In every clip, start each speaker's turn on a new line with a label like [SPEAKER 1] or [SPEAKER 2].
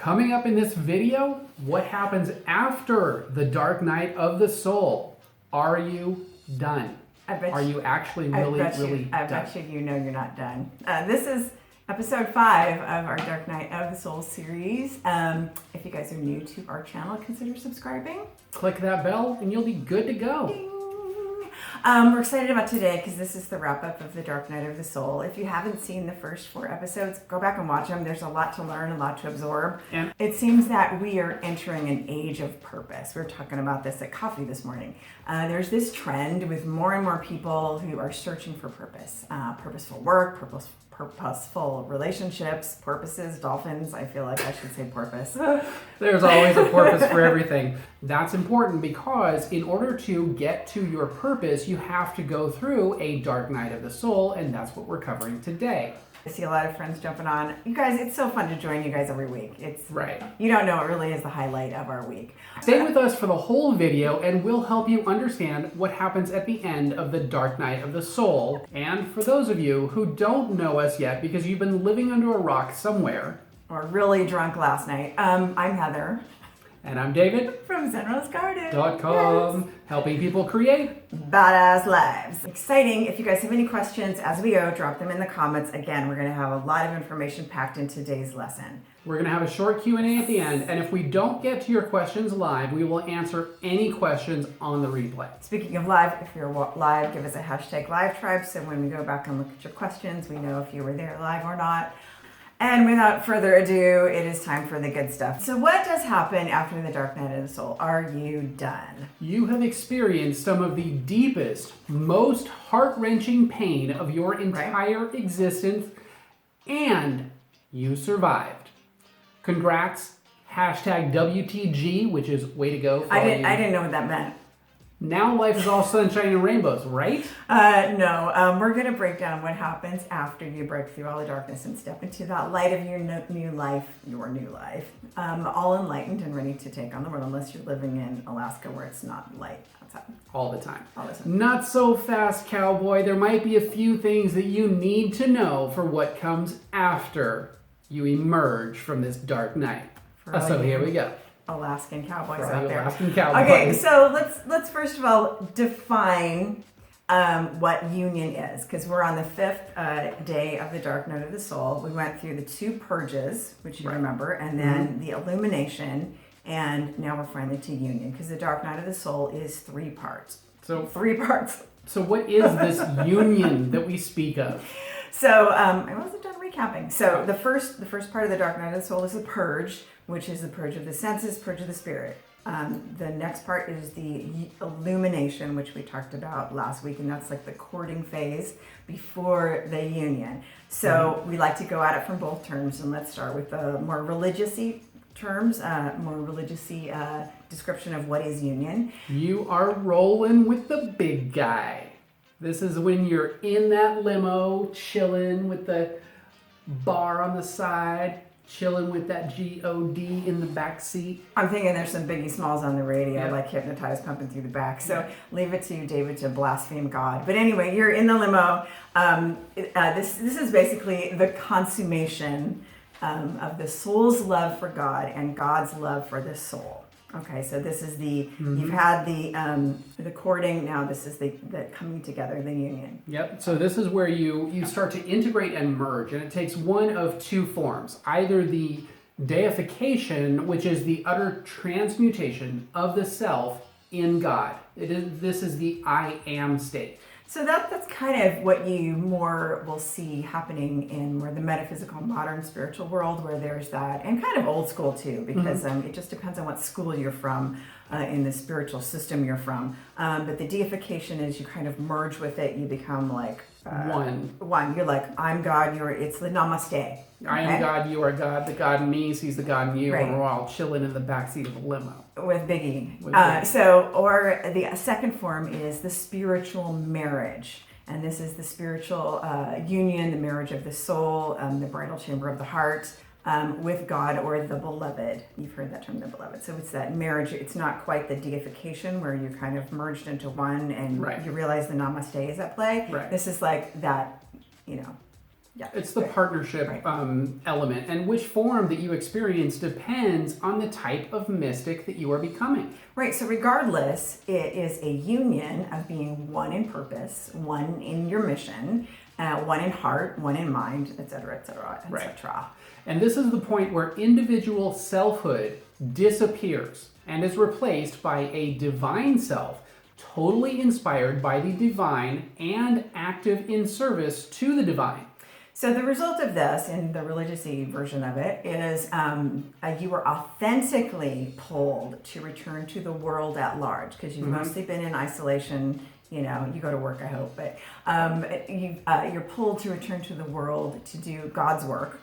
[SPEAKER 1] Coming up in this video, what happens after the dark night of the soul? Are you done? Are you actually really done?
[SPEAKER 2] I bet you know you're not done. This is episode 5 of our Dark Night of the Soul series. If you guys are new to our channel, consider subscribing.
[SPEAKER 1] Click that bell and you'll be good to go.
[SPEAKER 2] Ding. We're excited about today because this is the wrap up of the Dark Night of the Soul. If you haven't seen the first 4 episodes, go back and watch them. There's a lot to learn, a lot to absorb. And it seems that we are entering an age of purpose. We were talking about this at coffee this morning. There's this trend with more and more people who are searching for purpose. Purposeful work, purposeful relationships, purposes, dolphins. I feel like I should say purpose.
[SPEAKER 1] There's always a purpose for everything. That's important because in order to get to your purpose, you have to go through a dark night of the soul, and that's what we're covering today.
[SPEAKER 2] I see a lot of friends jumping on. You guys, it's so fun to join you guys every week. It's
[SPEAKER 1] right.
[SPEAKER 2] You don't know, it really is the highlight of our week.
[SPEAKER 1] Stay with us for the whole video and we'll help you understand what happens at the end of the dark night of the soul. And for those of you who don't know us yet because you've been living under a rock somewhere,
[SPEAKER 2] or really drunk last night, I'm Heather.
[SPEAKER 1] And I'm David
[SPEAKER 2] from
[SPEAKER 1] ZenRoseGarden.com, yes. Helping people create
[SPEAKER 2] badass lives. Exciting. If you guys have any questions as we go, drop them in the comments. Again, we're going to have a lot of information packed in today's lesson.
[SPEAKER 1] We're going to have a short Q&A at the end, and if we don't get to your questions live, we will answer any questions on the replay.
[SPEAKER 2] Speaking of live, if you're live, give us a hashtag #LiveTribe, so when we go back and look at your questions, we know if you were there live or not. And without further ado, it is time for the good stuff. So what does happen after the dark night of the soul? Are you done?
[SPEAKER 1] You have experienced some of the deepest, most heart-wrenching pain of your entire existence, and you survived. Congrats. Hashtag WTG, which is way to go.
[SPEAKER 2] I didn't know what that meant.
[SPEAKER 1] Now life is all sunshine and rainbows, right?
[SPEAKER 2] No. We're going to break down what happens after you break through all the darkness and step into that light of your new life, all enlightened and ready to take on the world, unless you're living in Alaska where it's not light outside.
[SPEAKER 1] All the time.
[SPEAKER 2] All the time.
[SPEAKER 1] Not so fast, cowboy. There might be a few things that you need to know for what comes after you emerge from this dark night. So here we go.
[SPEAKER 2] Alaskan cowboys out there.
[SPEAKER 1] Alaskan cowboys.
[SPEAKER 2] Okay, so let's first of all define what union is, because we're on the 5th day of the Dark Night of the Soul. We went through the 2 purges, which you remember, and then the Illumination, and now we're finally to union, because the Dark Night of the Soul is 3 parts.
[SPEAKER 1] So
[SPEAKER 2] 3 parts.
[SPEAKER 1] So what is this union that we speak of?
[SPEAKER 2] So I wasn't done recapping. So the first part of the Dark Night of the Soul is the purge, which is the purge of the senses, purge of the spirit. The next part is the illumination, which we talked about last week, and that's like the courting phase before the union. So we like to go at it from both terms, and let's start with the more religious-y terms, more religious-y description of what is union.
[SPEAKER 1] You are rolling with the big guy. This is when you're in that limo, chilling with the bar on the side, chilling with that G-O-D in the back seat.
[SPEAKER 2] I'm thinking there's some Biggie Smalls on the radio, like Hypnotized pumping through the back. So leave it to you, David, to blaspheme God. But anyway, you're in the limo. This is basically the consummation of the soul's love for God and God's love for the soul. Okay, so this is you've had the courting, now this is the coming together, the union.
[SPEAKER 1] Yep, so this is where you start to integrate and merge, and it takes one of 2 forms. Either the deification, which is the utter transmutation of the self in God. This is the I am state.
[SPEAKER 2] So that's kind of what you more will see happening in more the metaphysical modern spiritual world, where there's that, and kind of old school too, because it just depends on what school you're from, in the spiritual system you're from. But the deification is you kind of merge with it, you become like one. You're like, I'm God, it's the namaste.
[SPEAKER 1] I am God, you are God, the God in me sees the God in you, and we're all chilling in the backseat of a limo.
[SPEAKER 2] With Biggie. Or the second form is the spiritual marriage. And this is the spiritual union, the marriage of the soul, the bridal chamber of the heart, with God or the beloved. You've heard that term, the beloved. So it's that marriage. It's not quite the deification where you're kind of merged into one and you realize the namaste is at play.
[SPEAKER 1] Right.
[SPEAKER 2] This is like that, Yeah,
[SPEAKER 1] it's the partnership element, and which form that you experience depends on the type of mystic that you are becoming.
[SPEAKER 2] Right, so regardless, it is a union of being one in purpose, one in your mission, one in heart, one in mind, etc., etc., etc.
[SPEAKER 1] And this is the point where individual selfhood disappears and is replaced by a divine self, totally inspired by the divine and active in service to the divine.
[SPEAKER 2] So the result of this, in the religious-y version of it, is you were authentically pulled to return to the world at large, because you've mostly been in isolation. You know, you go to work, I hope, but you're pulled to return to the world to do God's work,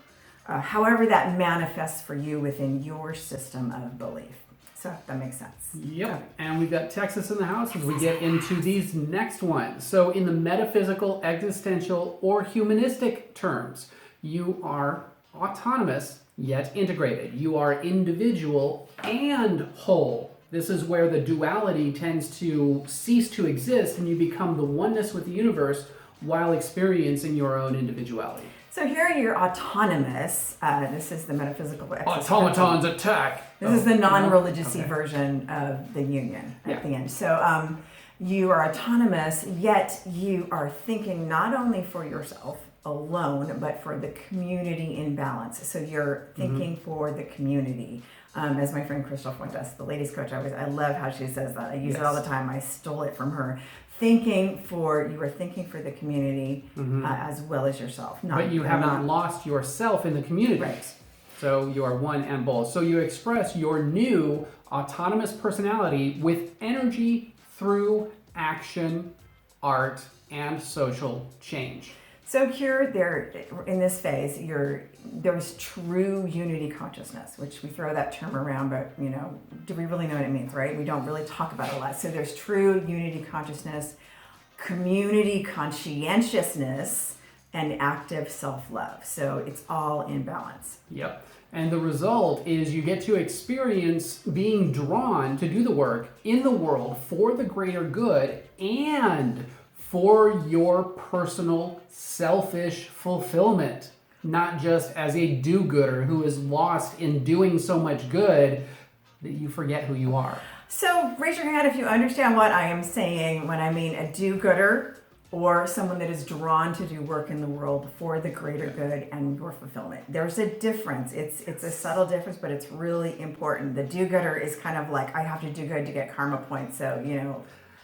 [SPEAKER 2] however that manifests for you within your system of belief. So that makes sense.
[SPEAKER 1] Yep, and we've got Texas in the house as we get into these next ones. So in the metaphysical, existential, or humanistic terms, you are autonomous yet integrated. You are individual and whole. This is where the duality tends to cease to exist and you become the oneness with the universe while experiencing your own individuality.
[SPEAKER 2] So here you're autonomous. This is the metaphysical.
[SPEAKER 1] Automatons attack.
[SPEAKER 2] This is the non-religious-y version of the union at the end. So you are autonomous, yet you are thinking not only for yourself alone, but for the community in balance. So you're thinking for the community. As my friend Crystal Fuentes, the ladies coach, I love how she says that. I use it all the time. I stole it from her. You are thinking for the community as well as yourself.
[SPEAKER 1] But you haven't lost yourself in the community.
[SPEAKER 2] Right.
[SPEAKER 1] So you are one and both. So you express your new autonomous personality with energy through action, art, and social change.
[SPEAKER 2] So here, in this phase, there's true unity consciousness, which we throw that term around, but do we really know what it means, right? We don't really talk about it a lot. So there's true unity consciousness, community conscientiousness, and active self-love. So it's all in balance.
[SPEAKER 1] Yep. And the result is you get to experience being drawn to do the work in the world for the greater good and for your personal selfish fulfillment, not just as a do-gooder who is lost in doing so much good that you forget who you are.
[SPEAKER 2] So raise your hand if you understand what I am saying when I mean a do-gooder or someone that is drawn to do work in the world for the greater good and your fulfillment. There's a difference. It's a subtle difference, but it's really important. The do-gooder is kind of like, I have to do good to get karma points, so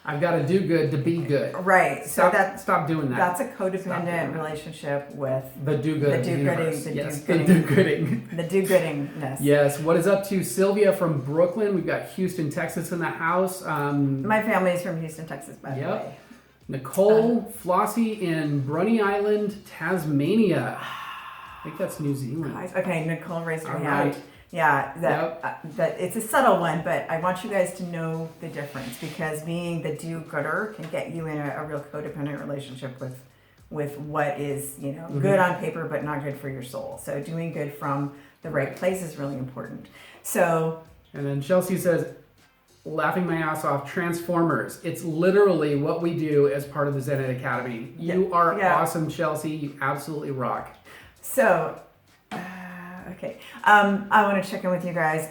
[SPEAKER 1] I've got to do good to be good.
[SPEAKER 2] Right.
[SPEAKER 1] Stop doing that.
[SPEAKER 2] That's a codependent relationship with
[SPEAKER 1] the do-good.
[SPEAKER 2] The do-gooding.
[SPEAKER 1] The do-gooding.
[SPEAKER 2] The do-goodingness.
[SPEAKER 1] Yes. What is up to Sylvia from Brooklyn? We've got Houston, Texas in the house.
[SPEAKER 2] My family is from Houston, Texas, by the way.
[SPEAKER 1] Nicole Flossie in Bruny Island, Tasmania. I think that's New Zealand.
[SPEAKER 2] Okay, Nicole raised her hand.
[SPEAKER 1] Right.
[SPEAKER 2] Yeah, that it's a subtle one, but I want you guys to know the difference because being the do-gooder can get you in a real codependent relationship with what is good on paper but not good for your soul. So doing good from the right place is really important. So.
[SPEAKER 1] And then Chelsea says, laughing my ass off, Transformers. It's literally what we do as part of the Zen Ed Academy. You are awesome, Chelsea. You absolutely rock.
[SPEAKER 2] So. Okay. I want to check in with you guys.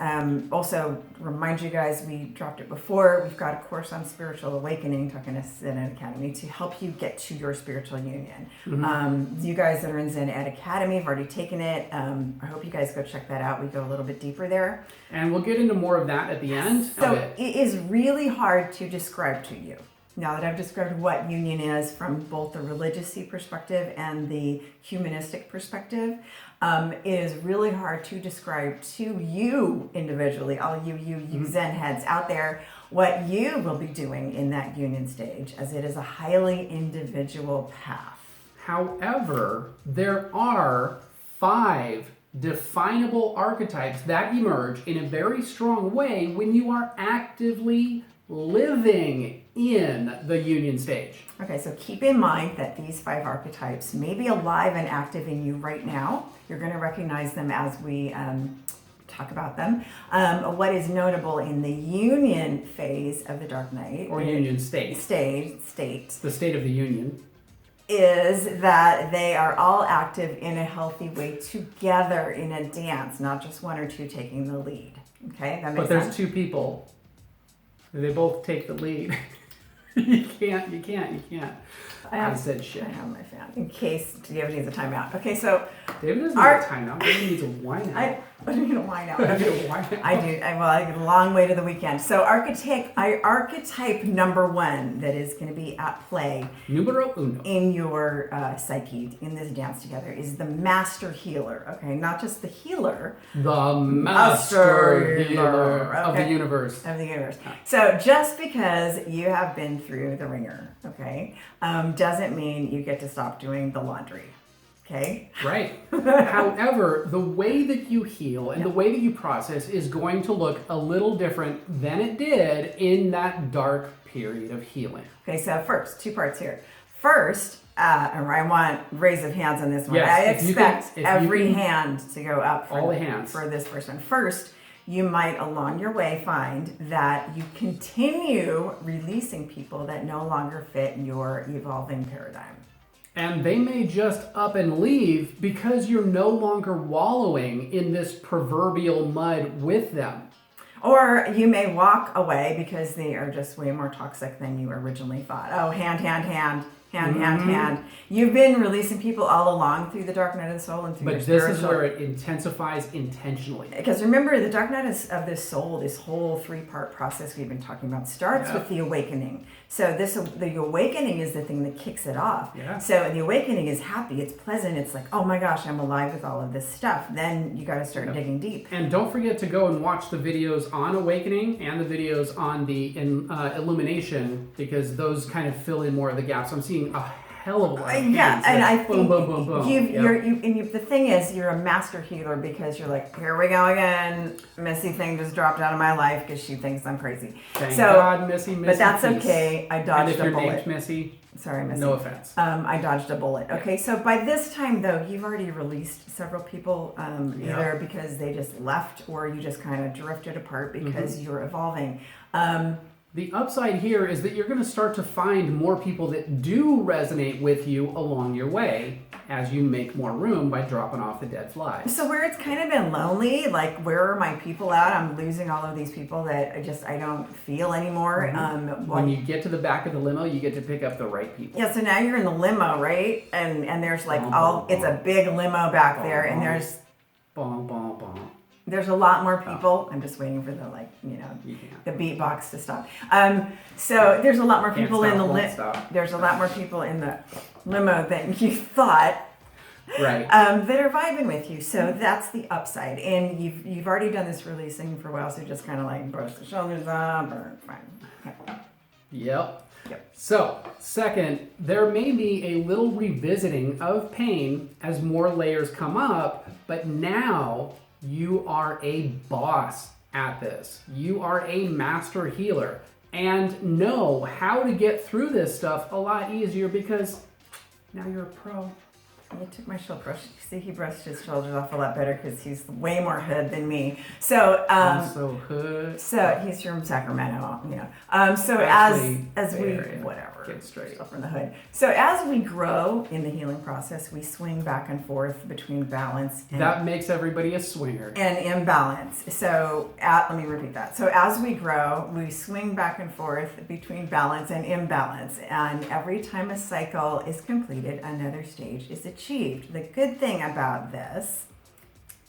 [SPEAKER 2] Also, remind you guys, we dropped it before. We've got a course on spiritual awakening, talking to Zen Ed Academy, to help you get to your spiritual union. You guys that are in Zen Ed Academy have already taken it. I hope you guys go check that out. We go a little bit deeper there.
[SPEAKER 1] And we'll get into more of that at the end.
[SPEAKER 2] So it is really hard to describe to you. Now that I've described what union is from both the religious-y perspective and the humanistic perspective, it is really hard to describe to you individually, all you Zen heads out there, what you will be doing in that union stage, as it is a highly individual path.
[SPEAKER 1] However, there are 5 definable archetypes that emerge in a very strong way when you are actively living in the union stage.
[SPEAKER 2] Okay, so keep in mind that these 5 archetypes may be alive and active in you right now. You're going to recognize them as we talk about them. What is notable in the union phase of the Dark Night,
[SPEAKER 1] or union state.
[SPEAKER 2] State.
[SPEAKER 1] The state of the union.
[SPEAKER 2] is that they are all active in a healthy way together in a dance, not just one or two taking the lead. Okay, that makes sense?
[SPEAKER 1] But there's two people. They both take the lead. You can't. I said shit.
[SPEAKER 2] I have my fan in case David needs a timeout. Okay, so
[SPEAKER 1] David doesn't need a timeout. David needs a wine out.
[SPEAKER 2] I need a wine out.
[SPEAKER 1] I need a wine out.
[SPEAKER 2] I do. I get a long way to the weekend. So archetype number 1 that is going to be at play
[SPEAKER 1] Numero uno.
[SPEAKER 2] in your psyche in this dance together is the master healer. Okay, not just the healer.
[SPEAKER 1] The master healer of the universe.
[SPEAKER 2] Of the universe. So just because you have been through the ringer, okay, doesn't mean you get to stop doing the laundry. Okay.
[SPEAKER 1] Right. However, the way that you heal and the way that you process is going to look a little different than it did in that dark period of healing.
[SPEAKER 2] Okay, so first, 2 parts here. First, and I want raise of hands on this one.
[SPEAKER 1] Yes,
[SPEAKER 2] I expect every hand to go up for,
[SPEAKER 1] all the hands.
[SPEAKER 2] For this first one. First, you might along your way find that you continue releasing people that no longer fit your evolving paradigm.
[SPEAKER 1] And they may just up and leave because you're no longer wallowing in this proverbial mud with them.
[SPEAKER 2] Or you may walk away because they are just way more toxic than you originally thought. Oh, hand. You've been releasing people all along through the dark night of the soul and through your spiritual.
[SPEAKER 1] But this is where it intensifies intentionally.
[SPEAKER 2] Because remember, the dark night of the soul, this whole 3-part process we've been talking about, starts with the awakening. So the awakening is the thing that kicks it off.
[SPEAKER 1] Yeah.
[SPEAKER 2] So the awakening is happy, it's pleasant, it's like, oh my gosh, I'm alive with all of this stuff. Then you got to start digging deep.
[SPEAKER 1] And don't forget to go and watch the videos on awakening and the videos on the illumination, because those kind of fill in more of the gaps. I'm seeing a hell of a lot of hands.
[SPEAKER 2] And I
[SPEAKER 1] boom,
[SPEAKER 2] think
[SPEAKER 1] boom, boom, boom.
[SPEAKER 2] the thing is, you're a master healer because you're like, here we go again. Missy thing just dropped out of my life because she thinks I'm crazy.
[SPEAKER 1] Thank God, Missy.
[SPEAKER 2] But that's
[SPEAKER 1] peace.
[SPEAKER 2] Okay. I dodged a bullet.
[SPEAKER 1] And if your name's Missy,
[SPEAKER 2] sorry, Missy.
[SPEAKER 1] No offense.
[SPEAKER 2] I dodged a bullet. Okay, so by this time though, you've already released several people, either because they just left or you just kind of drifted apart because you're evolving.
[SPEAKER 1] The upside here is that you're going to start to find more people that do resonate with you along your way as you make more room by dropping off the dead flies.
[SPEAKER 2] So where it's kind of been lonely, like where are my people at? I'm losing all of these people that I don't feel anymore.
[SPEAKER 1] When you get to the back of the limo, you get to pick up the right people.
[SPEAKER 2] Yeah, so now you're in the limo, right? And there's like it's a big limo back there, and there's there's a lot more people. I'm just waiting for the the beatbox to stop. So there's a lot more people in the limo. There's a lot more people in the limo than you thought.
[SPEAKER 1] Right.
[SPEAKER 2] That are vibing with you. So that's the upside. And you've already done this releasing for a while, so you just kind of like brush the shoulders up or fine. Okay.
[SPEAKER 1] Yep. So, second, there may be a little revisiting of pain as more layers come up, but now you are a boss at this. You are a master healer and know how to get through this stuff a lot easier because now you're a pro.
[SPEAKER 2] I took my shoulder brush. See, he brushed his shoulders off a lot better because he's way more hood than me. So,
[SPEAKER 1] I'm so hood.
[SPEAKER 2] So he's from Sacramento, So
[SPEAKER 1] actually,
[SPEAKER 2] as we whatever, get straight up from the hood. So as we grow in the healing process, we swing back and forth between balance.
[SPEAKER 1] That makes everybody a swinger.
[SPEAKER 2] And imbalance. So let me repeat that. So as we grow, we swing back and forth between balance and imbalance. And every time a cycle is completed, another stage is achieved. The good thing about this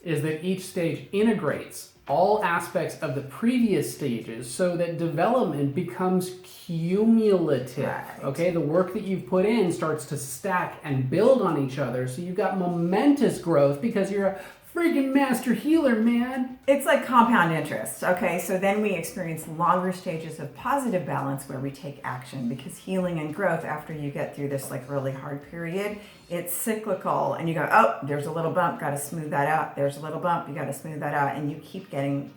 [SPEAKER 1] is that each stage integrates all aspects of the previous stages so that development becomes cumulative.
[SPEAKER 2] Right.
[SPEAKER 1] Okay, the work that you've put in starts to stack and build on each other, so you've got momentous growth because you're a freaking master healer, man.
[SPEAKER 2] It's like compound interest. Okay, so then we experience longer stages of positive balance where we take action, because healing and growth, after you get through this like really hard period, it's cyclical, and you go, oh, there's a little bump, got to smooth that out. There's a little bump, you got to smooth that out, and you keep getting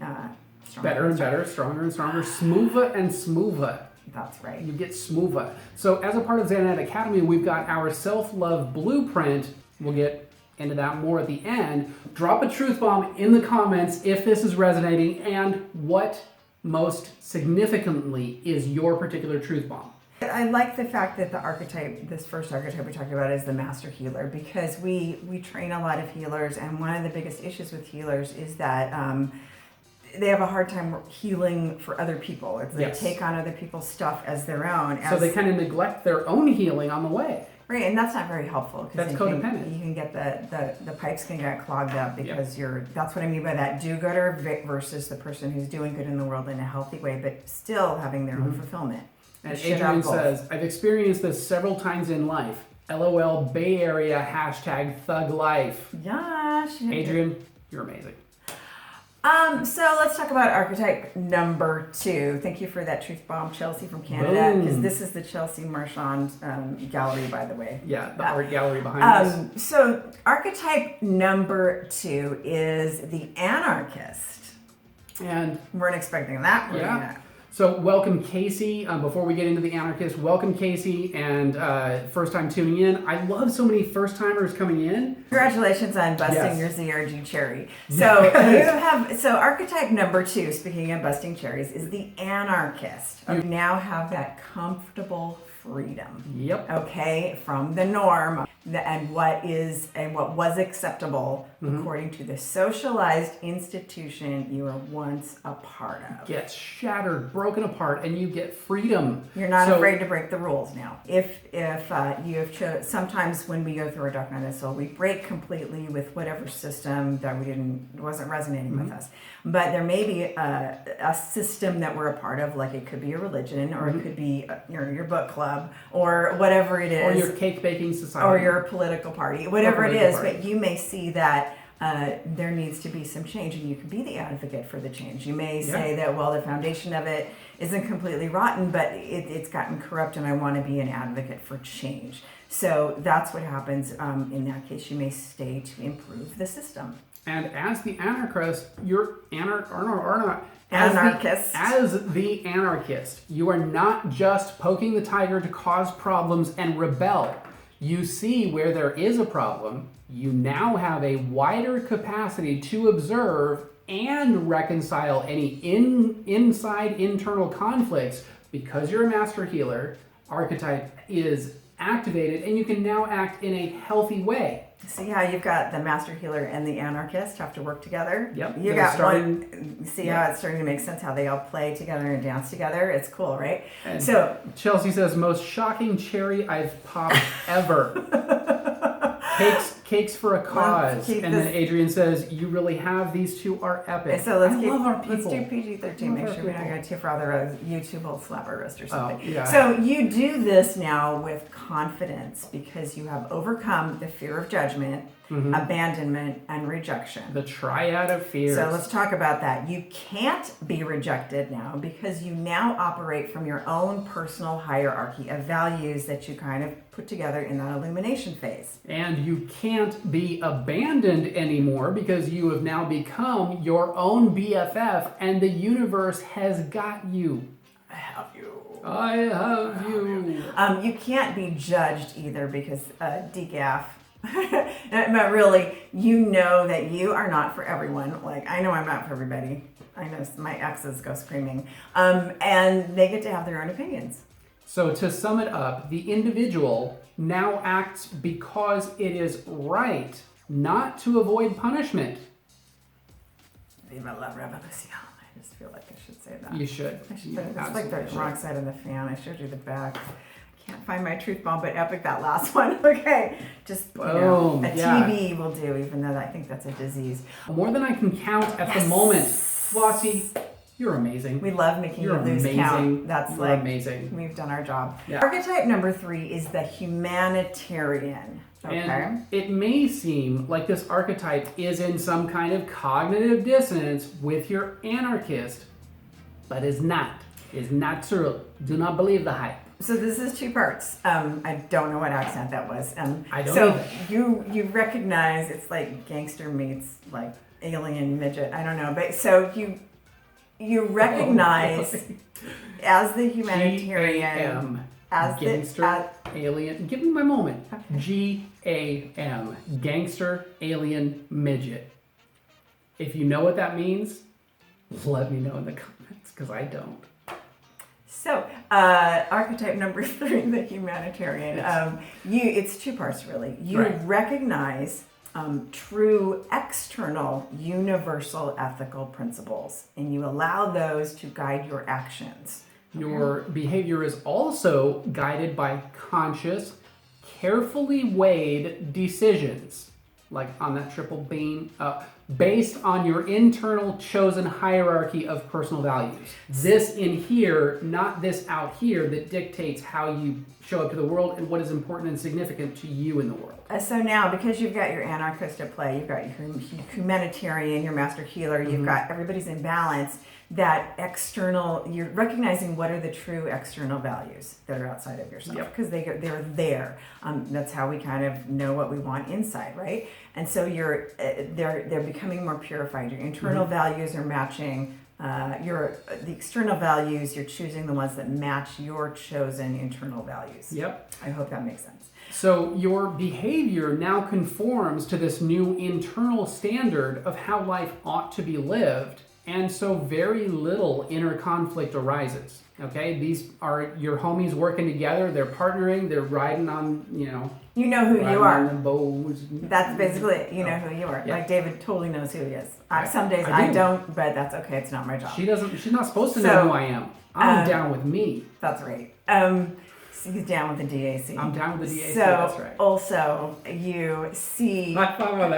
[SPEAKER 2] stronger,
[SPEAKER 1] better and better, stronger and stronger, smoother and smoother.
[SPEAKER 2] That's right.
[SPEAKER 1] You get smoother. So as a part of Xananet Academy, we've got our self-love blueprint. We'll get into that more at the end. Drop a truth bomb in the comments if this is resonating and what most significantly is your particular truth bomb.
[SPEAKER 2] I like the fact that the archetype, this first archetype we're talking about, is the master healer, because we train a lot of healers, and one of the biggest issues with healers is that they have a hard time healing for other people. It's they take on other people's stuff as their own.
[SPEAKER 1] So they kind of neglect their own healing on the way.
[SPEAKER 2] Right, and that's not very helpful.
[SPEAKER 1] That's codependent.
[SPEAKER 2] You can get the pipes can get clogged up because that's what I mean by that do-gooder versus the person who's doing good in the world in a healthy way, but still having their own fulfillment.
[SPEAKER 1] And Adrian says, I've experienced this several times in life. LOL Bay Area #thug life.
[SPEAKER 2] Yeah,
[SPEAKER 1] Adrian, you're amazing.
[SPEAKER 2] So let's talk about archetype number 2. Thank you for that truth bomb, Chelsea from Canada, because this is the Chelsea Marchand gallery, by the way.
[SPEAKER 1] Yeah, the art gallery behind us.
[SPEAKER 2] So archetype number 2 is the Anarchist.
[SPEAKER 1] And
[SPEAKER 2] weren't expecting that.
[SPEAKER 1] So welcome, Casey. Before we get into the Anarchist, welcome, Casey, and first time tuning in. I love so many first timers coming in.
[SPEAKER 2] Congratulations on busting your ZRG cherry. So so archetype number 2, speaking of busting cherries, is the Anarchist. You now have that comfortable freedom.
[SPEAKER 1] Yep.
[SPEAKER 2] Okay, from the norm and what was acceptable according to the socialized institution you were once a part of.
[SPEAKER 1] Gets shattered, broken apart, and you get freedom.
[SPEAKER 2] You're not afraid to break the rules now. If you have sometimes when we go through our dark night of the soul, we break completely with whatever system that wasn't resonating with us. But there may be a system that we're a part of, like it could be a religion, or it could be your book club, or whatever it is,
[SPEAKER 1] or your cake baking society,
[SPEAKER 2] or your political party, whatever it is. But you may see that there needs to be some change, and you can be the advocate for the change. You may say that, well, the foundation of it isn't completely rotten, but it's gotten corrupt, and I want to be an advocate for change. So that's what happens. In that case, you may stay to improve the system.
[SPEAKER 1] And as the Anarchist, you're
[SPEAKER 2] Anarchist.
[SPEAKER 1] As the Anarchist, you are not just poking the tiger to cause problems and rebel. You see where there is a problem. You now have a wider capacity to observe and reconcile any internal conflicts. Because you're a master healer, archetype is activated, and you can now act in a healthy way.
[SPEAKER 2] See how you've got the master healer and the Anarchist have to work together?
[SPEAKER 1] Yep.
[SPEAKER 2] You got one. See how it's starting to make sense, how they all play together and dance together? It's cool, right?
[SPEAKER 1] And so Chelsea says, most shocking cherry I've popped ever. Cakes for a cause. And then Adrian says, you really have, these two are epic.
[SPEAKER 2] So let's
[SPEAKER 1] do
[SPEAKER 2] PG-13. Make sure we don't get too far, otherwise YouTube will slap our wrist or something.
[SPEAKER 1] Oh, yeah.
[SPEAKER 2] So you do this now with confidence because you have overcome the fear of judgment, abandonment, and rejection.
[SPEAKER 1] The triad of fears.
[SPEAKER 2] So let's talk about that. You can't be rejected now because you now operate from your own personal hierarchy of values that you kind of put together in that illumination phase.
[SPEAKER 1] And you can't be abandoned anymore because you have now become your own BFF, and the universe has got you.
[SPEAKER 2] I have you.
[SPEAKER 1] I have you.
[SPEAKER 2] You can't be judged either because decaf. But really, you know that you are not for everyone. Like, I know I'm not for everybody. I know my exes go screaming. And they get to have their own opinions.
[SPEAKER 1] So to sum it up, the individual now acts because it is right, not to avoid punishment.
[SPEAKER 2] Viva la revolution. I just feel like I should say that.
[SPEAKER 1] You should.
[SPEAKER 2] I should. It's like the wrong side of the fan. I showed you the back. I can't find my truth bomb, but epic that last one. Okay. Just,
[SPEAKER 1] Boom.
[SPEAKER 2] TB will do, even though I think that's a disease.
[SPEAKER 1] More than I can count at the moment. Flossie, you're amazing.
[SPEAKER 2] We love making you lose count. That's
[SPEAKER 1] you're amazing.
[SPEAKER 2] We've done our job.
[SPEAKER 1] Yeah.
[SPEAKER 2] Archetype number 3 is the Humanitarian. Okay.
[SPEAKER 1] And it may seem like this archetype is in some kind of cognitive dissonance with your Anarchist, but is not. Is not true. Do not believe the hype.
[SPEAKER 2] So this is 2 parts. I don't know what accent that was.
[SPEAKER 1] I don't
[SPEAKER 2] so
[SPEAKER 1] either.
[SPEAKER 2] you recognize it's like gangster meets like alien midget. I don't know, but so you recognize as the Humanitarian, as
[SPEAKER 1] gangster, alien. Give me my moment.
[SPEAKER 2] Okay.
[SPEAKER 1] GAM, gangster, alien, midget. If you know what that means, let me know in the comments because I don't.
[SPEAKER 2] So, archetype number 3, the humanitarian. It's two parts really. You recognize true external universal ethical principles, and you allow those to guide your actions.
[SPEAKER 1] Your behavior is also guided by conscious, carefully weighed decisions, like on that triple beam, based on your internal chosen hierarchy of personal values. This in here, not this out here, that dictates how you show up to the world and what is important and significant to you in the world.
[SPEAKER 2] So now, because you've got your anarchist at play, you've got your humanitarian, your master healer, you've got everybody's in balance, that external, you're recognizing what are the true external values that are outside of yourself, because they're there. That's how we kind of know what we want inside, right? And so they're becoming more purified. Your internal values are matching the external values. You're choosing the ones that match your chosen internal values.
[SPEAKER 1] Yep.
[SPEAKER 2] I hope that makes sense.
[SPEAKER 1] So your behavior now conforms to this new internal standard of how life ought to be lived, and so very little inner conflict arises. Okay, these are your homies working together. They're partnering. They're riding on,
[SPEAKER 2] You know who you are.
[SPEAKER 1] Bows.
[SPEAKER 2] That's basically it. You know who you are.
[SPEAKER 1] Yeah.
[SPEAKER 2] Like David totally knows who he is. Some days I don't, but that's okay. It's not my job.
[SPEAKER 1] She doesn't. She's not supposed to know who I am. I'm down with me.
[SPEAKER 2] That's right. So he's down with the DAC.
[SPEAKER 1] I'm down with the DAC.
[SPEAKER 2] So
[SPEAKER 1] that's right.
[SPEAKER 2] Also, you see.
[SPEAKER 1] I thought about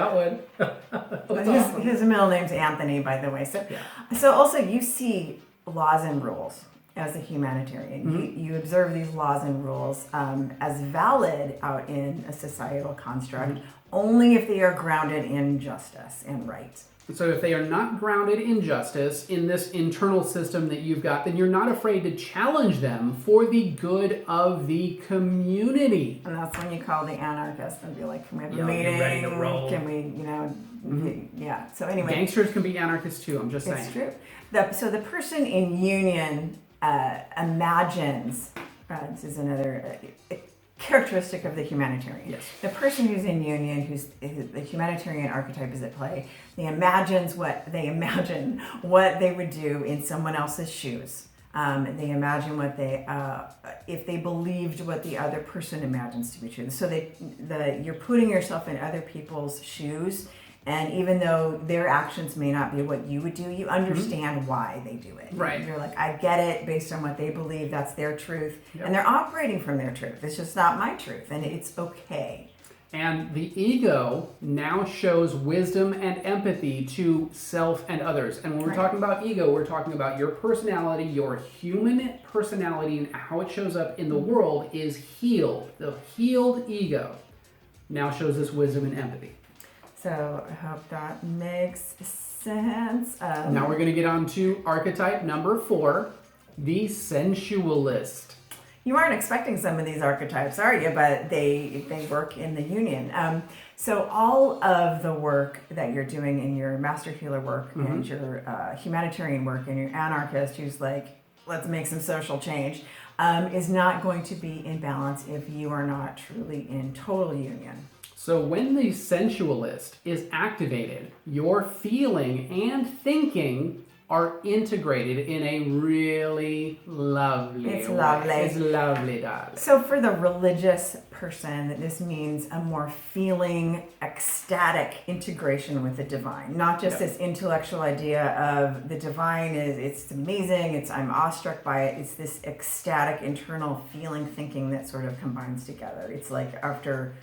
[SPEAKER 1] that one.
[SPEAKER 2] His middle name's Anthony, by the way. So also you see laws and rules as a humanitarian. You observe these laws and rules as valid out in a societal construct only if they are grounded in justice and right.
[SPEAKER 1] So if they are not grounded in justice, in this internal system that you've got, then you're not afraid to challenge them for the good of the community.
[SPEAKER 2] And that's when you call the anarchist and be like, can we have a meeting?
[SPEAKER 1] You're ready to roll.
[SPEAKER 2] Can we, yeah. So anyway.
[SPEAKER 1] Gangsters can be anarchists too, I'm just saying.
[SPEAKER 2] It's true. So the person in union imagines, this is another characteristic of the humanitarian.
[SPEAKER 1] Yes.
[SPEAKER 2] The person who's in union, the humanitarian archetype is at play, they imagine what they would do in someone else's shoes. They imagine what if they believed what the other person imagines to be true. So you're putting yourself in other people's shoes, and even though their actions may not be what you would do, you understand why they do it.
[SPEAKER 1] Right.
[SPEAKER 2] You're like, I get it based on what they believe. That's their truth.
[SPEAKER 1] Yep.
[SPEAKER 2] And they're operating from their truth. It's just not my truth. And it's okay.
[SPEAKER 1] And the ego now shows wisdom and empathy to self and others. And when we're talking about ego, we're talking about your personality, your human personality, and how it shows up in the world is healed. The healed ego now shows us wisdom and empathy.
[SPEAKER 2] So I hope that makes sense.
[SPEAKER 1] Now we're going to get on to archetype number 4, the sensualist.
[SPEAKER 2] You aren't expecting some of these archetypes, are you? But they work in the union. So all of the work that you're doing in your master healer work and your humanitarian work and your anarchist who's like, let's make some social change, is not going to be in balance if you are not truly in total union.
[SPEAKER 1] So when the sensualist is activated, your feeling and thinking are integrated in a really lovely way.
[SPEAKER 2] It's lovely.
[SPEAKER 1] It's lovely, darling.
[SPEAKER 2] So for the religious person, this means a more feeling, ecstatic integration with the divine. Not just this intellectual idea of the divine it's amazing, I'm awestruck by it. It's this ecstatic internal feeling, thinking that sort of combines together. It's like after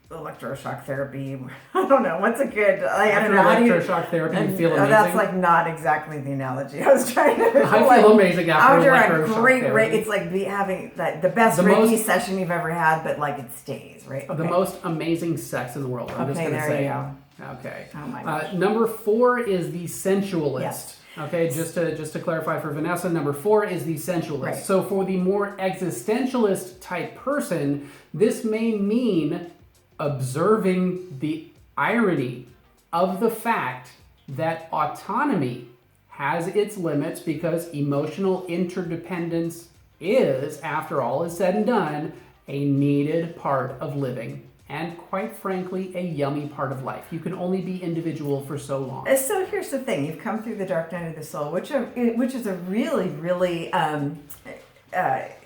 [SPEAKER 2] electroshock therapy. I don't know. What's a good... I don't know.
[SPEAKER 1] Electroshock therapy, you feel amazing?
[SPEAKER 2] That's like not exactly the analogy I was trying to...
[SPEAKER 1] I feel amazing after
[SPEAKER 2] a great
[SPEAKER 1] therapy.
[SPEAKER 2] It's like having the best Reiki session you've ever had, but like it stays, right? Okay.
[SPEAKER 1] The most amazing sex in the world. I'm just going to say.
[SPEAKER 2] You go.
[SPEAKER 1] Okay.
[SPEAKER 2] Oh my gosh.
[SPEAKER 1] Number 4 is the sensualist.
[SPEAKER 2] Yes.
[SPEAKER 1] Okay, just to clarify for Vanessa, number 4 is the sensualist.
[SPEAKER 2] Right.
[SPEAKER 1] So for the more existentialist type person, this may mean observing the irony of the fact that autonomy has its limits because emotional interdependence is, after all is said and done, a needed part of living and quite frankly, a yummy part of life. You can only be individual for so long.
[SPEAKER 2] So here's the thing: you've come through the dark night of the soul, which is a really, really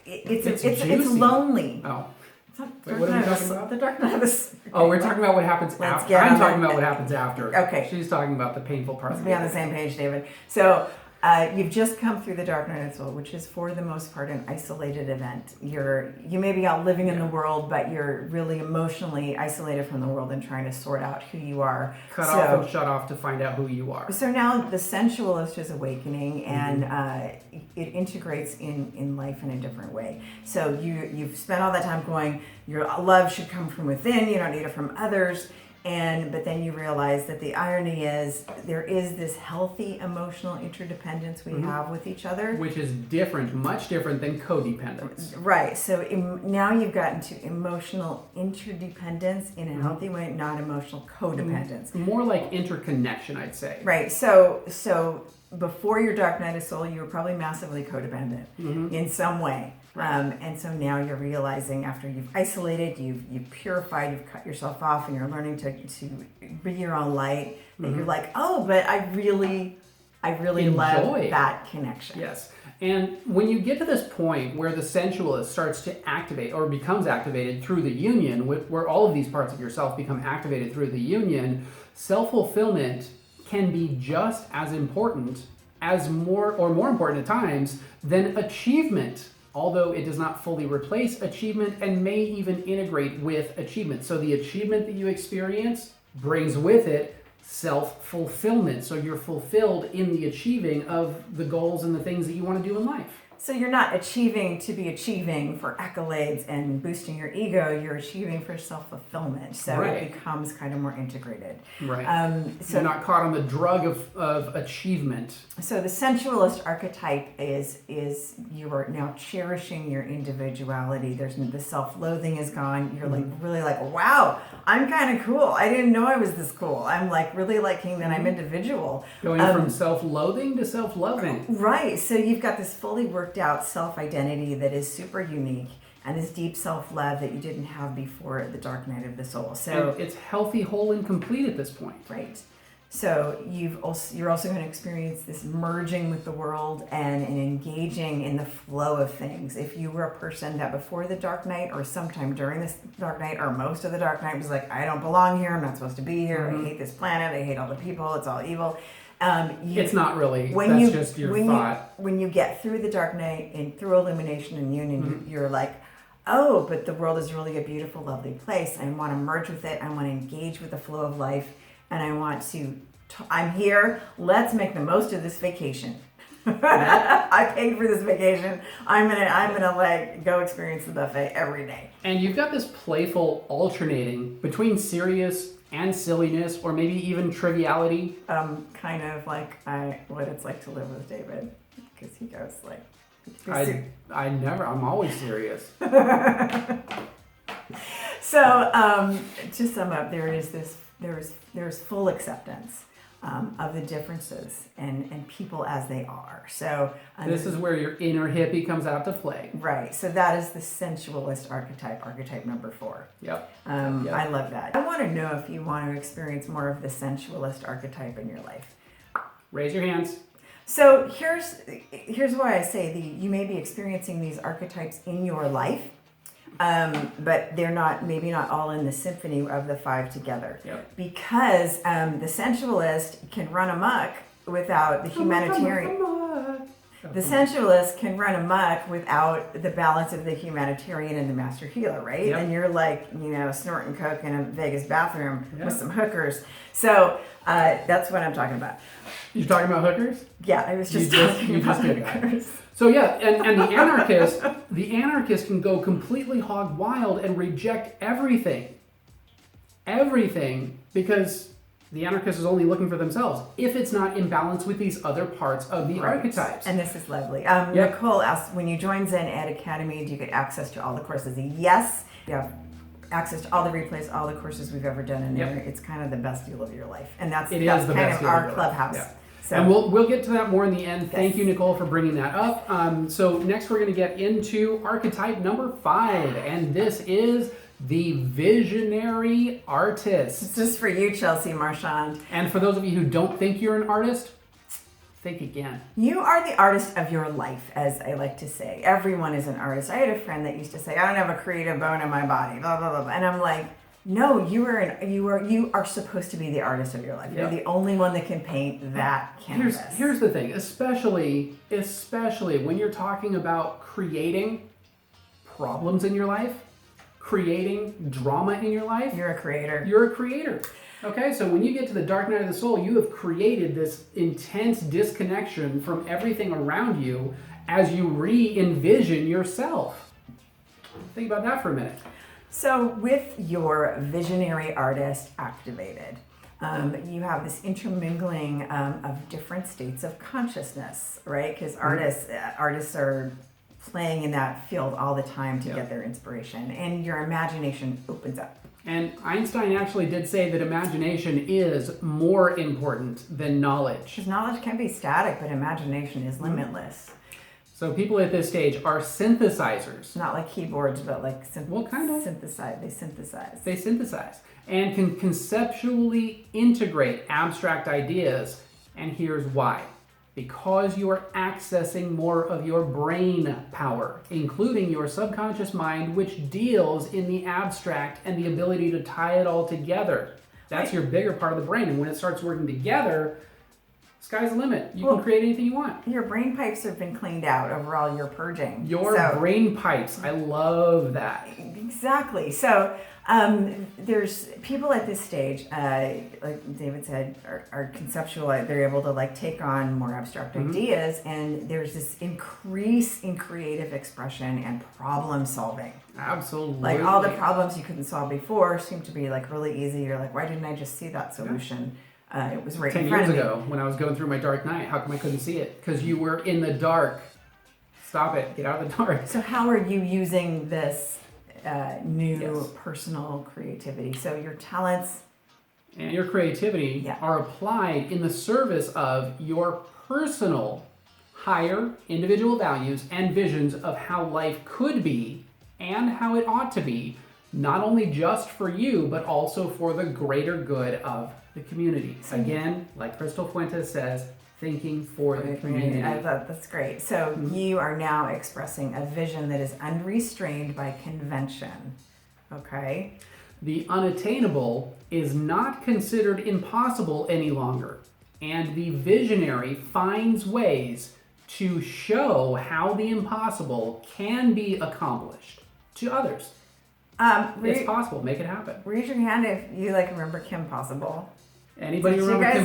[SPEAKER 2] it's lonely.
[SPEAKER 1] Oh.
[SPEAKER 2] Wait,
[SPEAKER 1] what are we talking about?
[SPEAKER 2] The dark night of the soul.
[SPEAKER 1] Oh, we're talking about what happens after. I'm talking about what happens after.
[SPEAKER 2] Okay.
[SPEAKER 1] She's talking about the painful part.
[SPEAKER 2] Let's be on the same page, David. So you've just come through the dark night of the soul, which is for the most part an isolated event. You may be out living in the world, but you're really emotionally isolated from the world and trying to sort out who you are.
[SPEAKER 1] Cut off and shut off to find out who you are.
[SPEAKER 2] So now the sensualist is awakening, and it integrates in life in a different way. So you've spent all that time going, your love should come from within, you don't need it from others. But then you realize that the irony is there is this healthy emotional interdependence we have with each other.
[SPEAKER 1] Which is different, much different than codependence.
[SPEAKER 2] Right. So now you've gotten to emotional interdependence in a healthy way, not emotional codependence.
[SPEAKER 1] More like interconnection, I'd say.
[SPEAKER 2] Right. So before your dark night of soul, you were probably massively codependent in some way. Right. And so now you're realizing after you've isolated, you've purified, you've cut yourself off, and you're learning to be your own light. That you're like, oh, but I really love that connection.
[SPEAKER 1] Yes. And when you get to this point where the sensualist starts to activate or becomes activated through the union, where all of these parts of yourself become activated through the union, self-fulfillment can be just as important as more important at times than achievement. Although it does not fully replace achievement and may even integrate with achievement. So the achievement that you experience brings with it self-fulfillment. So you're fulfilled in the achieving of the goals and the things that you want to do in life.
[SPEAKER 2] So you're not achieving to be achieving for accolades and boosting your ego. You're achieving for self-fulfillment. So it becomes kind of more integrated.
[SPEAKER 1] Right. So you're not caught on the drug of achievement.
[SPEAKER 2] So the sensualist archetype is you are now cherishing your individuality. There's the self-loathing is gone. You're like really like, wow, I'm kind of cool. I didn't know I was this cool. I'm like really liking that I'm individual.
[SPEAKER 1] Going from self-loathing to self-loving.
[SPEAKER 2] Right. So you've got this fully worked out self-identity that is super unique, and this deep self-love that you didn't have before the dark night of the soul. So
[SPEAKER 1] and it's healthy, whole, and complete at this point.
[SPEAKER 2] Right. So you're also going to experience this merging with the world and engaging in the flow of things. If you were a person that before the dark night or sometime during this dark night or most of the dark night was like, I don't belong here, I'm not supposed to be here, I hate this planet, I hate all the people, it's all evil.
[SPEAKER 1] It's not really. That's just your thought.
[SPEAKER 2] When you get through the dark night and through illumination and union, you're like, oh, but the world is really a beautiful, lovely place. I want to merge with it. I want to engage with the flow of life, and I want to. I'm here. Let's make the most of this vacation. I paid for this vacation. I'm gonna like go experience the buffet every day.
[SPEAKER 1] And you've got this playful alternating between serious and silliness, or maybe even triviality.
[SPEAKER 2] Kind of like what it's like to live with David, because he goes like.
[SPEAKER 1] I'm always serious.
[SPEAKER 2] So to sum up, there's full acceptance of the differences and people as they are. So
[SPEAKER 1] this is where your inner hippie comes out to play.
[SPEAKER 2] Right. So that is the sensualist archetype number 4.
[SPEAKER 1] Yep.
[SPEAKER 2] I love that. I want to know if you want to experience more of the sensualist archetype in your life.
[SPEAKER 1] Raise your hands.
[SPEAKER 2] So here's why I say you may be experiencing these archetypes in your life. But they're maybe not all in the symphony of the 5 together.
[SPEAKER 1] Yep.
[SPEAKER 2] Because the sensualist can run amok without the humanitarian. The sensualist can run amok without the balance of the humanitarian and the master healer, right?
[SPEAKER 1] Yep.
[SPEAKER 2] And you're like, snorting coke in a Vegas bathroom with some hookers. So that's what I'm talking about.
[SPEAKER 1] You're talking about hookers?
[SPEAKER 2] Yeah, I was just talking about hookers.
[SPEAKER 1] So yeah, and the anarchist can go completely hog wild and reject everything, because the anarchist is only looking for themselves if it's not in balance with these other parts of the archetypes.
[SPEAKER 2] And this is lovely. Nicole asked, when you join Zen Ed Academy, do you get access to all the courses? Yes, you have access to all the replays, all the courses we've ever done in there. It's kind of the best deal of your life, and that's kind of our clubhouse.
[SPEAKER 1] Yeah. So. And we'll get to that more in the end. Yes. Thank you, Nicole, for bringing that up. So next we're going to get into archetype number 5, and this is the visionary artist.
[SPEAKER 2] This is for you, Chelsea Marchand.
[SPEAKER 1] And for those of you who don't think you're an artist, think again.
[SPEAKER 2] You are the artist of your life, as I like to say. Everyone is an artist. I had a friend that used to say, I don't have a creative bone in my body, blah, blah, blah. And I'm like, no, you are supposed to be the artist of your life. You're the only one that can paint that canvas.
[SPEAKER 1] Here's the thing, especially when you're talking about creating problems in your life, creating drama in your life.
[SPEAKER 2] You're a creator.
[SPEAKER 1] You're a creator. Okay, so when you get to the dark night of the soul, you have created this intense disconnection from everything around you as you re-envision yourself. Think about that for a minute.
[SPEAKER 2] So with your visionary artist activated, you have this intermingling of different states of consciousness, right? Because artists are playing in that field all the time to get their inspiration, and your imagination opens up.
[SPEAKER 1] And Einstein actually did say that imagination is more important than knowledge.
[SPEAKER 2] Because knowledge can be static, but imagination is limitless.
[SPEAKER 1] So people at this stage are synthesizers.
[SPEAKER 2] Not like keyboards, but like
[SPEAKER 1] synthesize.
[SPEAKER 2] They synthesize.
[SPEAKER 1] And can conceptually integrate abstract ideas. And here's why. Because you are accessing more of your brain power, including your subconscious mind, which deals in the abstract and the ability to tie it all together. That's your bigger part of the brain. And when it starts working together, sky's the limit. You can create anything you want.
[SPEAKER 2] Your brain pipes have been cleaned out overall. You're purging.
[SPEAKER 1] Brain pipes. I love that.
[SPEAKER 2] Exactly. So there's people at this stage, like David said, are conceptual. They're able to like take on more abstract ideas, and there's this increase in creative expression and problem solving.
[SPEAKER 1] Absolutely.
[SPEAKER 2] Like all the problems you couldn't solve before seem to be like really easy. You're like, why didn't I just see that solution? It was right in front of me.
[SPEAKER 1] 10 years ago when I was going through my dark night, how come I couldn't see it? Because you were in the dark. Stop it. Get out of the dark.
[SPEAKER 2] So how are you using this new personal creativity? So your talents
[SPEAKER 1] and your creativity are applied in the service of your personal higher individual values and visions of how life could be and how it ought to be, not only just for you, but also for the greater good of the community. Again, like Crystal Fuentes says, thinking for the community.
[SPEAKER 2] I thought that's great. So you are now expressing a vision that is unrestrained by convention. Okay?
[SPEAKER 1] The unattainable is not considered impossible any longer, and the visionary finds ways to show how the impossible can be accomplished to others. It's possible. Make it happen.
[SPEAKER 2] Raise your hand if you remember Kim Possible.
[SPEAKER 1] Anybody
[SPEAKER 2] Did
[SPEAKER 1] remember
[SPEAKER 2] you guys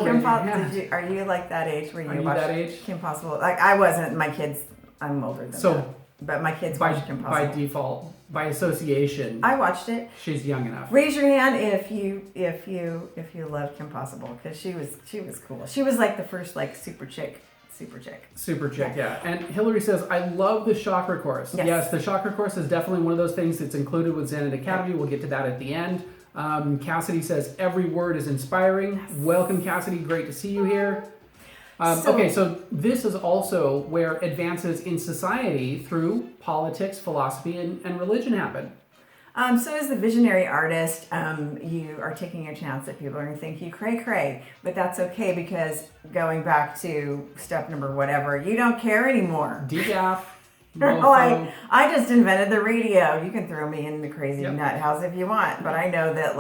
[SPEAKER 1] Kim Possible?
[SPEAKER 2] Are you like that age where you watched
[SPEAKER 1] that age?
[SPEAKER 2] Kim Possible? Like I wasn't. My kids. I'm older than that. But my kids watched Kim Possible.
[SPEAKER 1] By default, by association.
[SPEAKER 2] I watched it.
[SPEAKER 1] She's young enough.
[SPEAKER 2] Raise your hand if you love Kim Possible, because she was cool. She was like the first super chick.
[SPEAKER 1] Yeah. And Hillary says, I love the chakra course. Yes, the chakra course is definitely one of those things that's included with Zen Academy. We'll get to that at the end. Cassidy says, every word is inspiring. Yes. Welcome, Cassidy. Great to see you here. So this is also where advances in society through politics, philosophy, and religion happen.
[SPEAKER 2] So as the visionary artist, you are taking a chance that people are going to think you cray, but that's okay, because going back to step number whatever, you don't care anymore.
[SPEAKER 1] Decaf.
[SPEAKER 2] I just invented the radio. You can throw me in the crazy nut house if you want, but I know that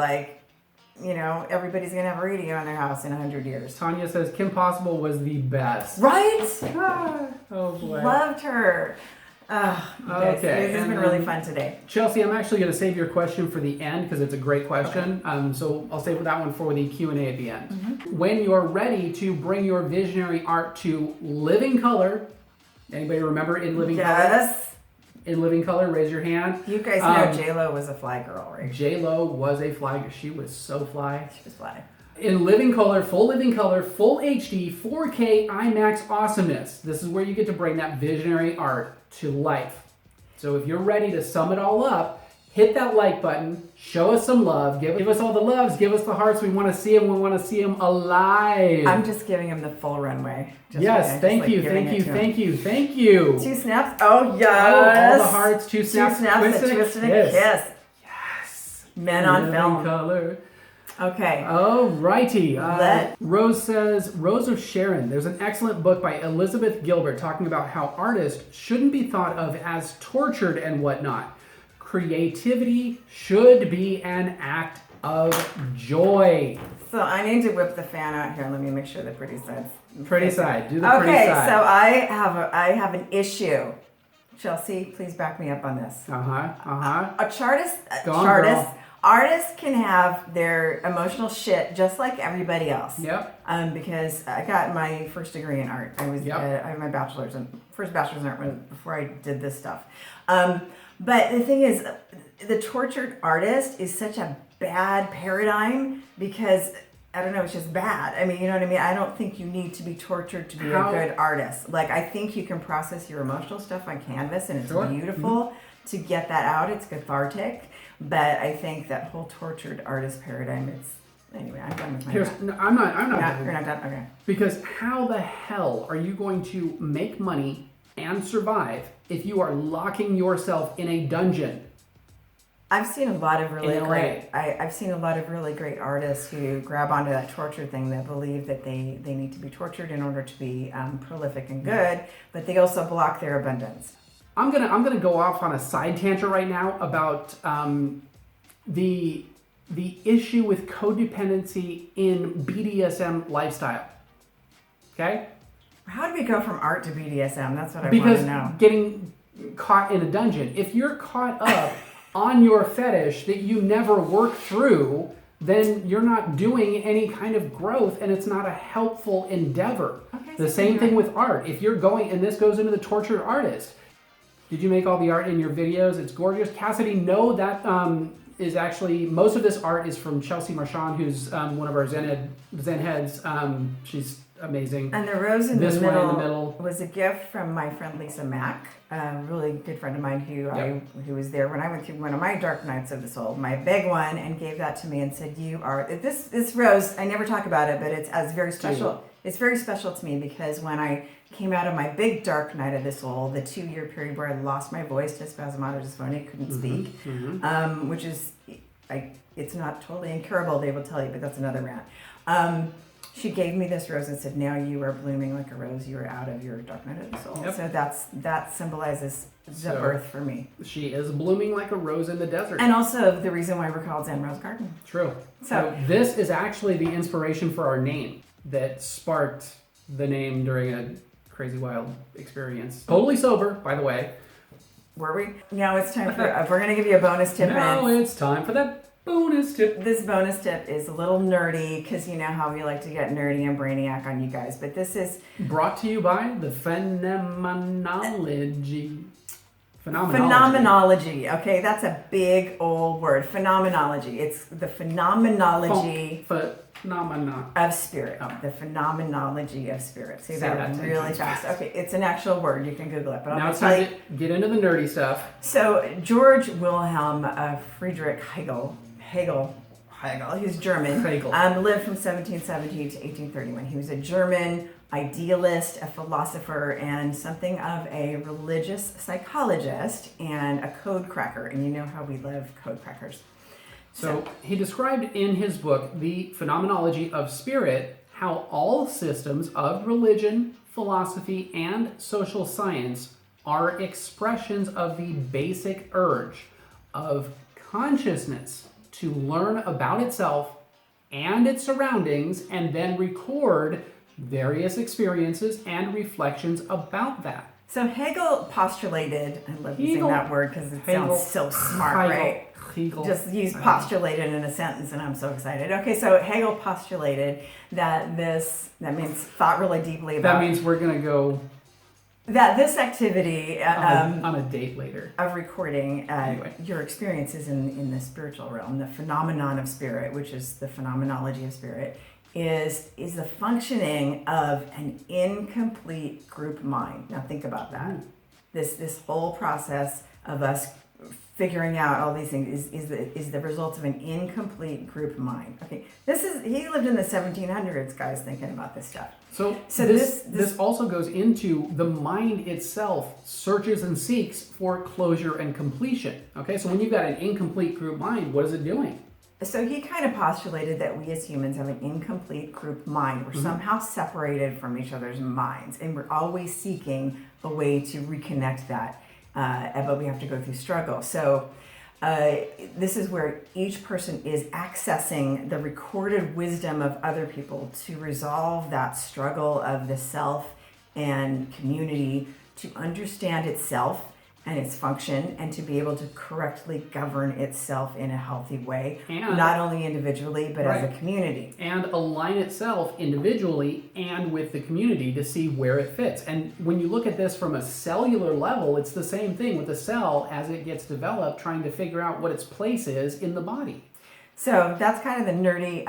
[SPEAKER 2] everybody's going to have a radio in their house in 100 years.
[SPEAKER 1] Tanya says Kim Possible was the best.
[SPEAKER 2] Right?
[SPEAKER 1] Oh boy.
[SPEAKER 2] Loved her. Okay. This has been really fun today.
[SPEAKER 1] Chelsea, I'm actually going to save your question for the end because it's a great question. Okay. So I'll save that one for the Q&A at the end. Mm-hmm. When you're ready to bring your visionary art to living color, anybody remember In Living Color?
[SPEAKER 2] Yes.
[SPEAKER 1] In Living Color, raise your hand.
[SPEAKER 2] You guys know J-Lo was a fly girl, right?
[SPEAKER 1] J-Lo was a fly girl. She was so fly.
[SPEAKER 2] She was fly.
[SPEAKER 1] In Living Color, full HD, 4K, IMAX awesomeness. This is where you get to bring that visionary art to life. So if you're ready to sum it all up, hit that like button, show us some love, give us all the loves, give us the hearts. We want to see them. We want to see them alive.
[SPEAKER 2] I'm just giving him the full runway.
[SPEAKER 1] Thank you.
[SPEAKER 2] 2 snaps. Oh, yes.
[SPEAKER 1] Oh, all the hearts, 2 snaps.
[SPEAKER 2] Twisted a kiss. Men on film.
[SPEAKER 1] Color.
[SPEAKER 2] Okay.
[SPEAKER 1] Oh, righty. Rose says, Rose of Sharon. There's an excellent book by Elizabeth Gilbert talking about how artists shouldn't be thought of as tortured and whatnot. Creativity should be an act of joy.
[SPEAKER 2] So I need to whip the fan out here. Let me make sure the pretty side's...
[SPEAKER 1] Pretty side. Do the pretty side.
[SPEAKER 2] Okay, so I have an issue. Chelsea, please back me up on this. Artists can have their emotional shit just like everybody else.
[SPEAKER 1] Yep.
[SPEAKER 2] Because I got my first degree in art. I have my bachelor's and first bachelor's in art was before I did this stuff. But the thing is, the tortured artist is such a bad paradigm because I don't know, it's just bad. I mean, you know what I mean? I don't think you need to be tortured to be a good artist. Like, I think you can process your emotional stuff on canvas and it's beautiful to get that out. It's cathartic. But I think that whole tortured artist paradigm, anyway, I'm done with my
[SPEAKER 1] I'm not done.
[SPEAKER 2] You're not done? Okay.
[SPEAKER 1] Because how the hell are you going to make money and survive if you are locking yourself in a dungeon?
[SPEAKER 2] I've seen a lot of really great. I've seen a lot of really great artists who grab onto that torture thing that believe that they need to be tortured in order to be prolific and good, but they also block their abundance.
[SPEAKER 1] I'm gonna go off on a side tangent right now about the issue with codependency in BDSM lifestyle. Okay.
[SPEAKER 2] How do we go from art to BDSM? That's what I want
[SPEAKER 1] Because
[SPEAKER 2] to know.
[SPEAKER 1] getting caught in a dungeon, if you're caught up on your fetish that you never work through, then you're not doing any kind of growth and it's not a helpful endeavor. Okay, the same thing with art. If you're going, and this goes into the tortured artist. Did you make all the art in your videos? It's gorgeous. Cassidy, no, that is actually, most of this art is from Chelsea Marchand, who's one of our Zen heads. She's amazing.
[SPEAKER 2] And the rose in the middle was a gift from my friend Lisa Mack, a really good friend of mine who was there when I went through one of my dark nights of the soul, my big one, and gave that to me and said, "You are this rose." I never talk about it, but it's very special. It's very special to me because when I came out of my big dark night of the soul, the 2-year period where I lost my voice to spasmodic dysphonia, couldn't speak, which is it's not totally incurable. They will tell you, but that's another rant. She gave me this rose and said, "Now you are blooming like a rose. You are out of your dark night of the soul." Yep. So that symbolizes the birth for me.
[SPEAKER 1] She is blooming like a rose in the desert.
[SPEAKER 2] And also the reason why we're called Zen Rose Garden.
[SPEAKER 1] True. So this is actually the inspiration for our name that sparked the name during a crazy wild experience. Totally sober, by the way.
[SPEAKER 2] Were we? Now it's time for, we're going to give you a bonus tip.
[SPEAKER 1] Now it's time for that bonus tip.
[SPEAKER 2] This bonus tip is a little nerdy because you know how we like to get nerdy and brainiac on you guys, but this is
[SPEAKER 1] brought to you by the phenomenology.
[SPEAKER 2] Phenomenology. Okay, that's a big old word. Phenomenology. It's the phenomenology of spirit. Oh. The phenomenology of spirit. Say that really fast. Okay, it's an actual word. You can Google it. But
[SPEAKER 1] now it's time to get into the nerdy stuff.
[SPEAKER 2] So George Wilhelm Friedrich Hegel, he's German, lived from 1717 to 1831. He was a German idealist, a philosopher, and something of a religious psychologist and a code cracker. And you know how we love code crackers.
[SPEAKER 1] So he described in his book, The Phenomenology of Spirit, how all systems of religion, philosophy, and social science are expressions of the basic urge of consciousness to learn about itself and its surroundings and then record various experiences and reflections about that.
[SPEAKER 2] So Hegel postulated, I love using that word because it sounds so smart, right? Just use postulated in a sentence and I'm so excited. Okay, so Hegel postulated that that means thought really deeply about...
[SPEAKER 1] That means we're going to go...
[SPEAKER 2] That this activity...
[SPEAKER 1] on a date later.
[SPEAKER 2] Of recording your experiences in the spiritual realm, the phenomenon of spirit, which is the phenomenology of spirit, is the functioning of an incomplete group mind. Now think about that. This whole process of us figuring out all these things is the result of an incomplete group mind. Okay, he lived in the 1700s, guys, thinking about this stuff.
[SPEAKER 1] So this also goes into the mind itself searches and seeks for closure and completion. Okay, so when you've got an incomplete group mind, what is it doing?
[SPEAKER 2] So he kind of postulated that we as humans have an incomplete group mind. We're somehow separated from each other's minds, and we're always seeking a way to reconnect that. But we have to go through struggle. So this is where each person is accessing the recorded wisdom of other people to resolve that struggle of the self and community, to understand itself and its function, and to be able to correctly govern itself in a healthy way, and not only individually, but as a community.
[SPEAKER 1] And align itself individually and with the community to see where it fits. And when you look at this from a cellular level, it's the same thing with the cell as it gets developed, trying to figure out what its place is in the body.
[SPEAKER 2] So that's kind of the nerdy,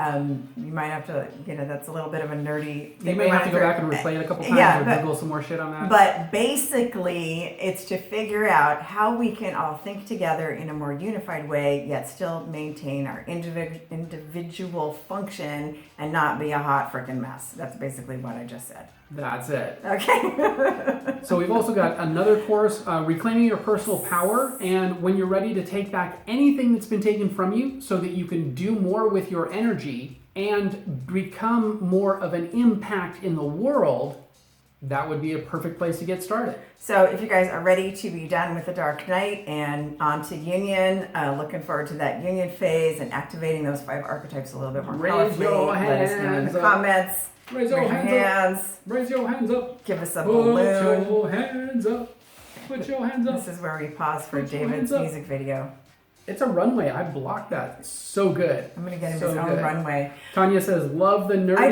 [SPEAKER 2] you might have to, that's a little bit of a nerdy thing.
[SPEAKER 1] You may have to go back and replay it a couple times or Google some more shit on that.
[SPEAKER 2] But basically, it's to figure out how we can all think together in a more unified way, yet still maintain our individual function and not be a hot freaking mess. That's basically what I just said.
[SPEAKER 1] That's it.
[SPEAKER 2] Okay.
[SPEAKER 1] So we've also got another course, Reclaiming Your Personal Power, and when you're ready to take back anything that's been taken from you so that you can do more with your energy and become more of an impact in the world, that would be a perfect place to get started.
[SPEAKER 2] So if you guys are ready to be done with the Dark Night and on to Union, looking forward to that Union phase and activating those 5 archetypes a little bit more powerfully. Let us know in the comments.
[SPEAKER 1] Raise your hands up. Raise your hands up.
[SPEAKER 2] Give us a balloon.
[SPEAKER 1] Put your hands up. Put your hands up.
[SPEAKER 2] This is where we pause for David's music video.
[SPEAKER 1] It's a runway. I blocked that so good.
[SPEAKER 2] I'm going to get him his own runway.
[SPEAKER 1] Tanya says, love the nerdy.
[SPEAKER 2] I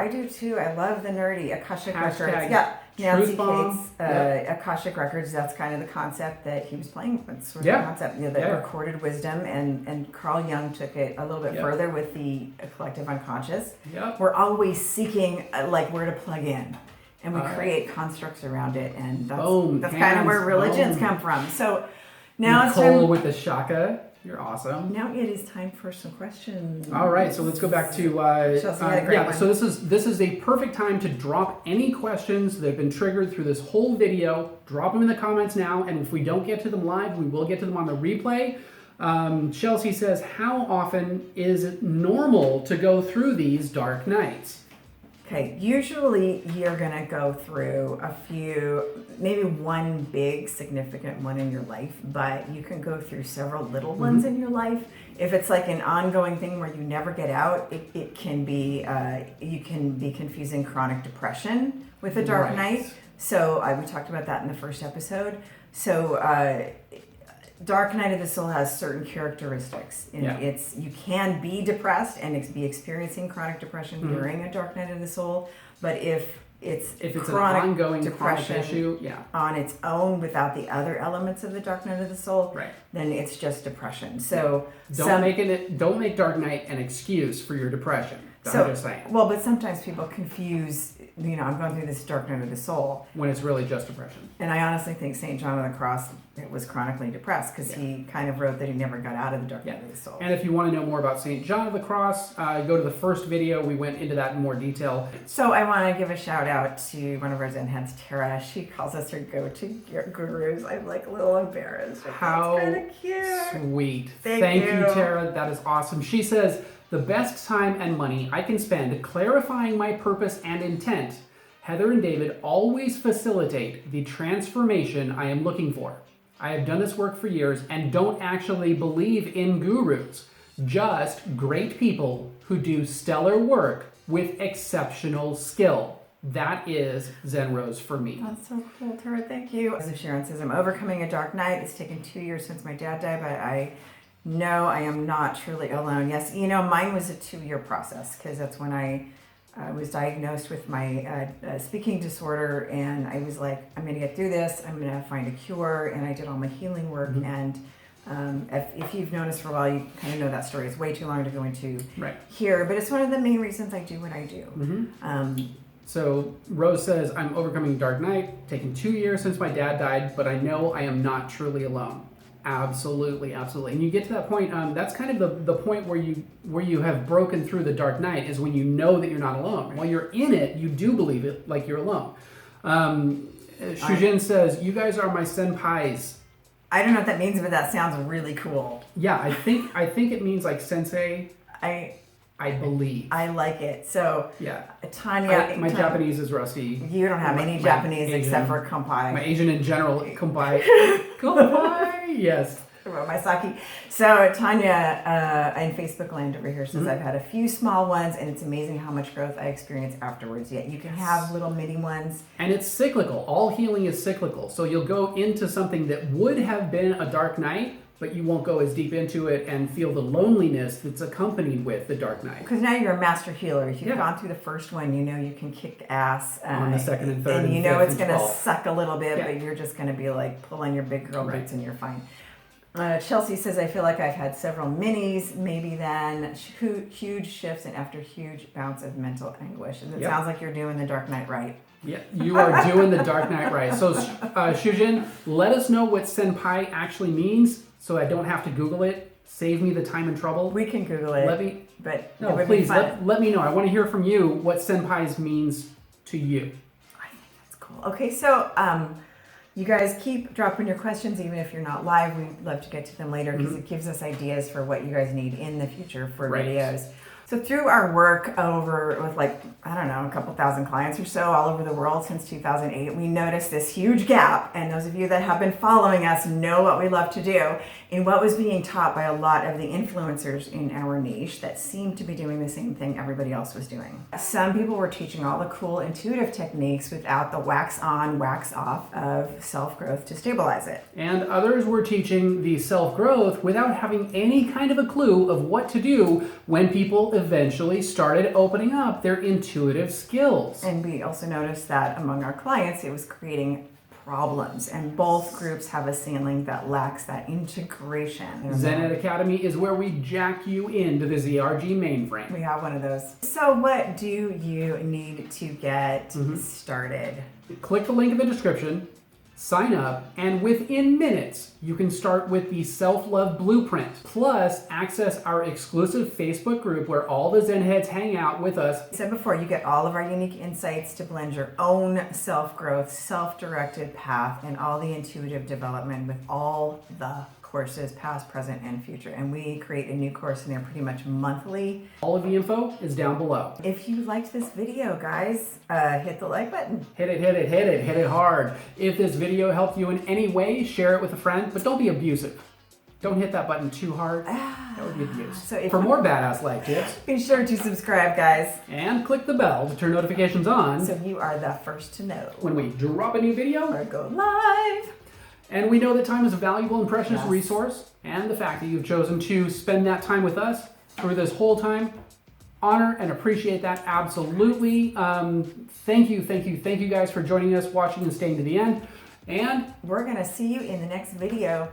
[SPEAKER 2] do too. I love the nerdy. Akashic Records. Yeah. Nancy Kate's Akashic Records, that's kind of the concept that he was playing with. Sort of the concept, the recorded wisdom. And Carl Jung took it a little bit further with the collective unconscious. Yep. We're always seeking where to plug in. And we create constructs around it. And that's kind of where religions come from. So now
[SPEAKER 1] Nicole
[SPEAKER 2] it's time
[SPEAKER 1] with the shaka. You're awesome.
[SPEAKER 2] Now it is time for some questions.
[SPEAKER 1] All right, so let's go back to so this is a perfect time to drop any questions that have been triggered through this whole video. Drop them in the comments now, and if we don't get to them live, we will get to them on the replay. Chelsea says, how often is it normal to go through these dark nights?
[SPEAKER 2] Okay, usually you're going to go through a few, maybe one big significant one in your life, but you can go through several little ones in your life. If it's like an ongoing thing where you never get out, it can be, you can be confusing chronic depression with a dark night. So we talked about that in the first episode. So Dark Night of the Soul has certain characteristics. You can be depressed and be experiencing chronic depression during a Dark Night of the Soul, but if it's chronic
[SPEAKER 1] an ongoing
[SPEAKER 2] depression
[SPEAKER 1] chronic issue,
[SPEAKER 2] on its own without the other elements of the Dark Night of the Soul, then it's just depression. So
[SPEAKER 1] don't make Dark Night an excuse for your depression. I'm just saying.
[SPEAKER 2] Well, but sometimes people confuse, I'm going through this Dark Night of the Soul.
[SPEAKER 1] When it's really just depression.
[SPEAKER 2] And I honestly think St. John of the Cross was chronically depressed because he kind of wrote that he never got out of the Dark Night of the Soul.
[SPEAKER 1] And if you want to know more about St. John of the Cross, go to the first video. We went into that in more detail.
[SPEAKER 2] So I want to give a shout out to one of our Zen heads, Tara. She calls us her go-to gurus. I'm a little embarrassed.
[SPEAKER 1] How
[SPEAKER 2] kind of cute.
[SPEAKER 1] Sweet. Thank you, Tara. That is awesome. She says, the best time and money I can spend clarifying my purpose and intent, Heather and David always facilitate the transformation I am looking for. I have done this work for years and don't actually believe in gurus, just great people who do stellar work with exceptional skill. That is Zen Rose for me.
[SPEAKER 2] That's so cool, Tara. Thank you. As Sharon says, I'm overcoming a dark night. It's taken 2 years since my dad died, but I know I am not truly alone. Yes, mine was a 2-year process because that's when I was diagnosed with my speaking disorder, and I was like, I'm going to get through this. I'm going to find a cure, and I did all my healing work. And if you've noticed for a while, you kind of know that story. It's way too long to go into here, but it's one of the main reasons I do what I do.
[SPEAKER 1] So Rose says, I'm overcoming dark night, taken 2 years since my dad died, but I know I am not truly alone. Absolutely, absolutely. And you get to that point, that's kind of the point where you have broken through the dark night, is when you know that you're not alone. While you're in it, you do believe it like you're alone. Shujin says, you guys are my senpais.
[SPEAKER 2] I don't know what that means, but that sounds really cool.
[SPEAKER 1] Yeah, I think it means like sensei. I believe.
[SPEAKER 2] I like it. So,
[SPEAKER 1] yeah,
[SPEAKER 2] Tanya.
[SPEAKER 1] My Japanese is rusty.
[SPEAKER 2] You don't have any Japanese Asian, except for kampai.
[SPEAKER 1] My Asian in general, kampai. Kampai, yes.
[SPEAKER 2] My sake. So Tanya in Facebook land over here says, I've had a few small ones, and it's amazing how much growth I experience afterwards. Yet you can have little mini ones. And
[SPEAKER 1] it's cyclical. All healing is cyclical. So you'll go into something that would have been a dark night, but you won't go as deep into it and feel the loneliness that's accompanied with the dark night.
[SPEAKER 2] Because now you're a master healer. If you've gone through the first one, you know you can kick ass.
[SPEAKER 1] On the second and third
[SPEAKER 2] and you know
[SPEAKER 1] fifth
[SPEAKER 2] it's going to suck a little bit,
[SPEAKER 1] yeah.
[SPEAKER 2] but you're just going to be like, pull on your big girl boots and you're fine. Chelsea says, I feel like I've had several minis, maybe then huge shifts and after huge bouts of mental anguish. And it sounds like you're doing the dark night right.
[SPEAKER 1] Yeah, you are doing the dark night right. So, Shujin, let us know what senpai actually means so I don't have to Google it. Save me the time and trouble.
[SPEAKER 2] We can Google it.
[SPEAKER 1] Please, let me know. I want to hear from you what senpais means to you.
[SPEAKER 2] I think that's cool. Okay, so you guys keep dropping your questions, even if you're not live. We'd love to get to them later because it gives us ideas for what you guys need in the future for videos. So through our work with a couple thousand clients or so all over the world since 2008, we noticed this huge gap. And those of you that have been following us know what we love to do in what was being taught by a lot of the influencers in our niche that seemed to be doing the same thing everybody else was doing. Some people were teaching all the cool intuitive techniques without the wax on, wax off of self-growth to stabilize it.
[SPEAKER 1] And others were teaching the self-growth without having any kind of a clue of what to do when people eventually started opening up their intuitive skills.
[SPEAKER 2] And we also noticed that among our clients, it was creating problems. And both groups have a ceiling that lacks that integration.
[SPEAKER 1] Zen Academy is where we jack you into the ZRG mainframe.
[SPEAKER 2] We have one of those. So what do you need to get started?
[SPEAKER 1] Click the link in the description. Sign up, and within minutes, you can start with the Self-Love Blueprint. Plus, access our exclusive Facebook group where all the Zen heads hang out with us.
[SPEAKER 2] I said before, you get all of our unique insights to blend your own self-growth, self-directed path, and all the intuitive development with all the courses, past, present, and future. And we create a new course in there pretty much monthly.
[SPEAKER 1] All of the info is down below.
[SPEAKER 2] If you liked this video, guys, hit the like button.
[SPEAKER 1] Hit it hard. If this video helped you in any way, share it with a friend, but don't be abusive. Don't hit that button too hard. That would be abuse.
[SPEAKER 2] So
[SPEAKER 1] for more badass life tips,
[SPEAKER 2] be sure to subscribe, guys.
[SPEAKER 1] And click the bell to turn notifications on.
[SPEAKER 2] So you are the first to know
[SPEAKER 1] when we drop a new video
[SPEAKER 2] or go live.
[SPEAKER 1] And we know that time is a valuable and precious resource, and the fact that you've chosen to spend that time with us through this whole time, honor and appreciate that absolutely. Thank you guys for joining us, watching, and staying to the end. And
[SPEAKER 2] we're going to see you in the next video.